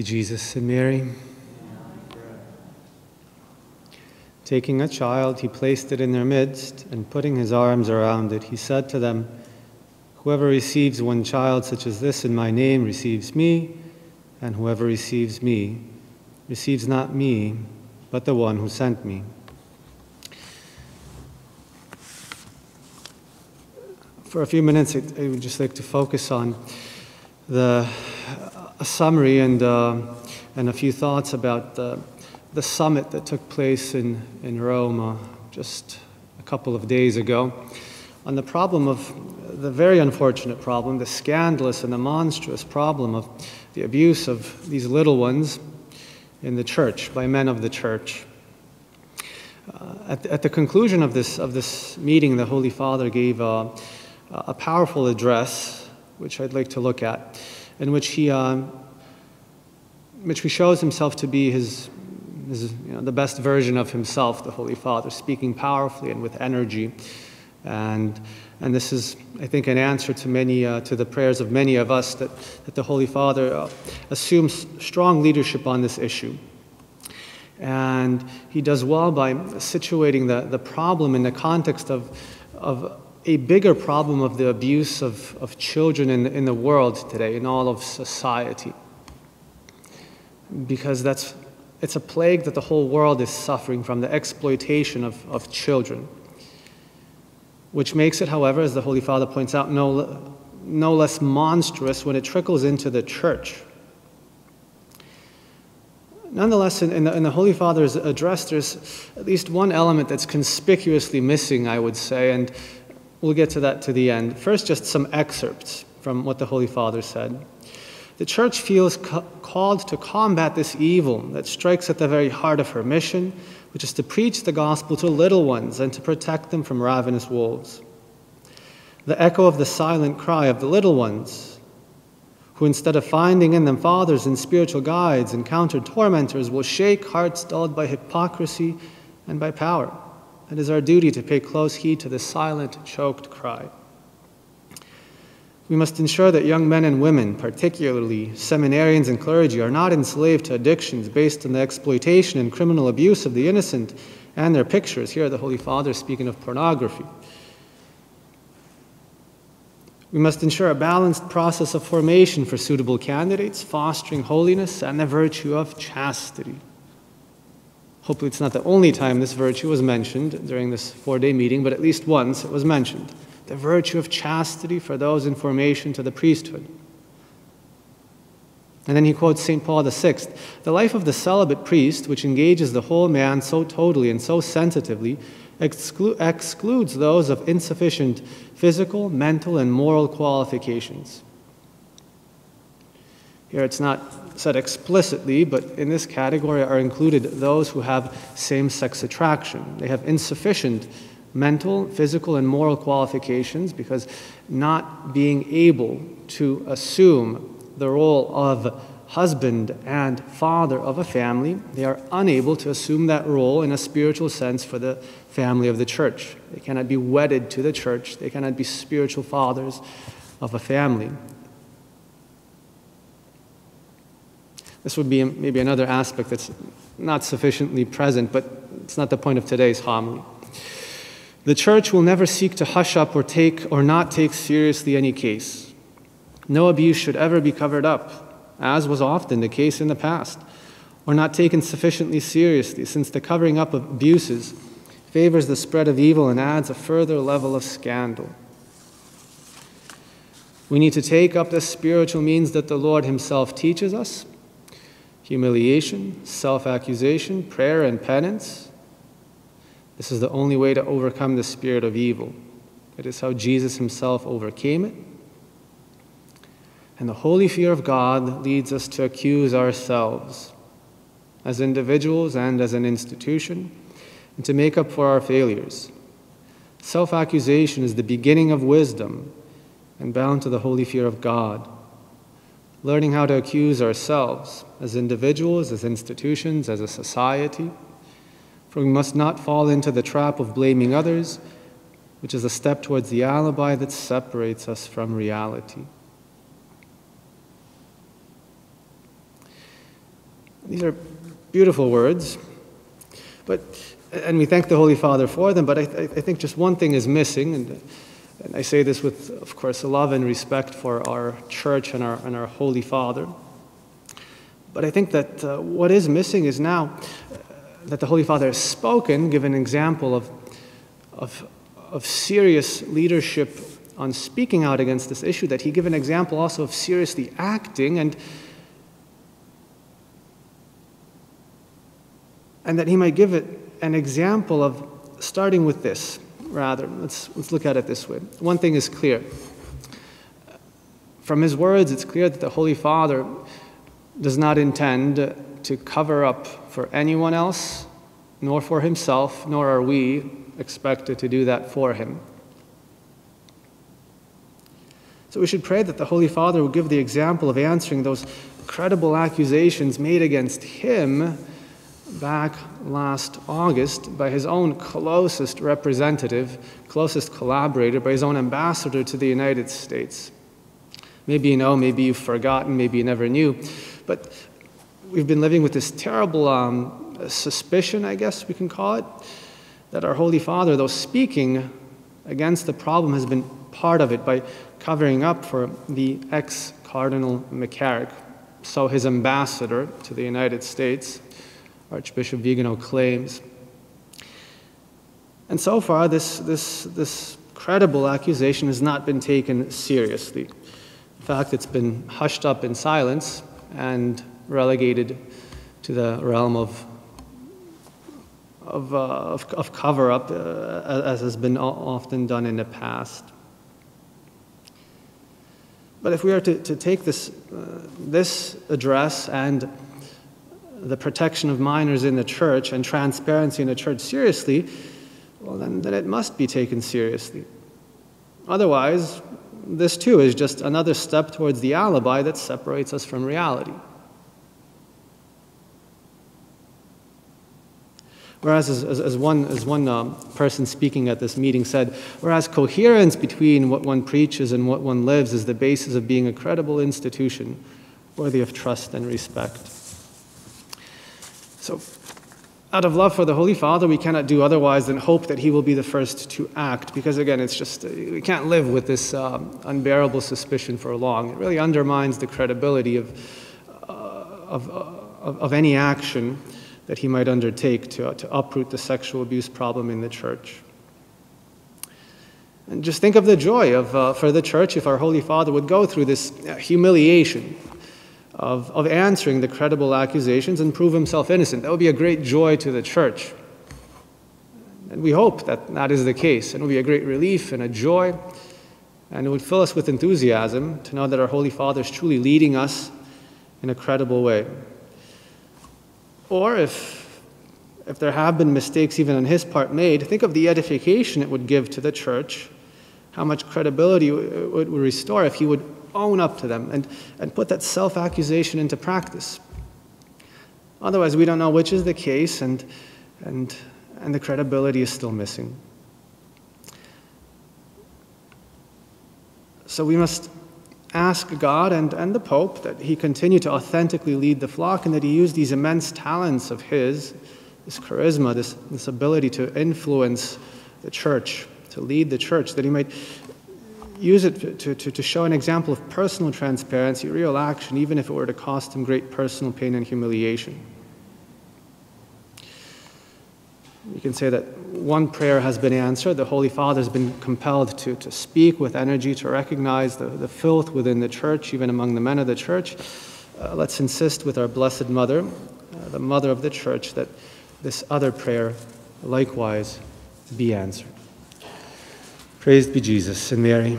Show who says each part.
Speaker 1: Be Jesus and Mary. Taking a child, he placed it in their midst, and putting his arms around it, he said to them, "Whoever receives one child such as this in my name receives me, and whoever receives me receives not me, but the one who sent me." For a few minutes, I would just like to focus on a summary and a few thoughts about the summit that took place in Rome just a couple of days ago, on the problem of the very unfortunate problem, the scandalous and the monstrous problem of the abuse of these little ones in the church, by men of the church. At the conclusion of this meeting, the Holy Father gave a powerful address, which I'd like to look at, in which he shows himself to be the best version of himself, the Holy Father, speaking powerfully and with energy. And this is, I think, an answer to the prayers of many of us, that the Holy Father assumes strong leadership on this issue. And he does well by situating the problem in the context of a bigger problem of the abuse of children in the world today, in all of society. Because it's a plague that the whole world is suffering from, the exploitation of children. Which makes it, however, as the Holy Father points out, no less monstrous when it trickles into the church. Nonetheless, in the Holy Father's address, there's at least one element that's conspicuously missing, I would say, and we'll get to that to the end. First, just some excerpts from what the Holy Father said. The Church feels called to combat this evil that strikes at the very heart of her mission, which is to preach the gospel to little ones and to protect them from ravenous wolves. The echo of the silent cry of the little ones, who instead of finding in them fathers and spiritual guides encountered tormentors, will shake hearts dulled by hypocrisy and by power. It is our duty to pay close heed to this silent, choked cry. We must ensure that young men and women, particularly seminarians and clergy, are not enslaved to addictions based on the exploitation and criminal abuse of the innocent and their pictures. Here, the Holy Father speaking of pornography. We must ensure a balanced process of formation for suitable candidates, fostering holiness and the virtue of chastity. Hopefully it's not the only time this virtue was mentioned during this 4-day meeting, but at least once it was mentioned. The virtue of chastity for those in formation to the priesthood. And then he quotes St. Paul VI, "The life of the celibate priest, which engages the whole man so totally and so sensitively, excludes those of insufficient physical, mental, and moral qualifications." Here it's not said explicitly, but in this category are included those who have same-sex attraction. They have insufficient mental, physical, and moral qualifications because not being able to assume the role of husband and father of a family, they are unable to assume that role in a spiritual sense for the family of the church. They cannot be wedded to the church. They cannot be spiritual fathers of a family. This would be maybe another aspect that's not sufficiently present, but it's not the point of today's homily. The Church will never seek to hush up or not take seriously any case. No abuse should ever be covered up, as was often the case in the past, or not taken sufficiently seriously, since the covering up of abuses favors the spread of evil and adds a further level of scandal. We need to take up the spiritual means that the Lord himself teaches us: humiliation, self-accusation, prayer, and penance. This is the only way to overcome the spirit of evil. It is how Jesus himself overcame it. And the holy fear of God leads us to accuse ourselves as individuals and as an institution, and to make up for our failures. Self-accusation is the beginning of wisdom and bound to the holy fear of God. Learning how to accuse ourselves as individuals, as institutions, as a society. For we must not fall into the trap of blaming others, which is a step towards the alibi that separates us from reality. These are beautiful words, and we thank the Holy Father for them, but I think just one thing is missing, and I say this with, of course, love and respect for our church and our Holy Father. But I think that what is missing is now that the Holy Father has spoken, given an example of serious leadership on speaking out against this issue, that he give an example also of seriously acting, and that he might give it an example of starting with this. Rather, let's look at it this way. One thing is clear. From his words, it's clear that the Holy Father does not intend to cover up for anyone else, nor for himself, nor are we expected to do that for him. So we should pray that the Holy Father will give the example of answering those credible accusations made against him back last August by his own closest representative, closest collaborator, by his own ambassador to the United States. Maybe you know, maybe you've forgotten, maybe you never knew, but we've been living with this terrible suspicion, I guess we can call it, that our Holy Father, though speaking against the problem, has been part of it by covering up for the ex-Cardinal McCarrick, so his ambassador to the United States, Archbishop Vigano, claims. And so far, this credible accusation has not been taken seriously. In fact, it's been hushed up in silence and relegated to the realm of cover-up, as has been often done in the past. But if we are to take this address and the protection of minors in the church and transparency in the church seriously, well, then it must be taken seriously. Otherwise, this too is just another step towards the alibi that separates us from reality. Whereas, as one person speaking at this meeting said, whereas coherence between what one preaches and what one lives is the basis of being a credible institution worthy of trust and respect. So, out of love for the Holy Father, we cannot do otherwise than hope that he will be the first to act, because again, it's just, we can't live with this unbearable suspicion for long. It really undermines the credibility of any action that he might undertake to uproot the sexual abuse problem in the church. And just think of the joy for the church if our Holy Father would go through this humiliation of answering the credible accusations and prove himself innocent. That would be a great joy to the church. And we hope that that is the case. And it would be a great relief and a joy. And it would fill us with enthusiasm to know that our Holy Father is truly leading us in a credible way. Or if there have been mistakes even on his part made, think of the edification it would give to the church, how much credibility it would restore if he would own up to them and put that self-accusation into practice. Otherwise, we don't know which is the case, and the credibility is still missing. So we must ask God and the Pope that he continue to authentically lead the flock, and that he use these immense talents of his, this charisma, this ability to influence the church, to lead the church, that he might use it to show an example of personal transparency, real action, even if it were to cost him great personal pain and humiliation. You can say that one prayer has been answered. The Holy Father has been compelled to speak with energy, to recognize the filth within the church, even among the men of the church. Let's insist with our Blessed Mother, the Mother of the Church, that this other prayer likewise be answered. Praised be Jesus and Mary.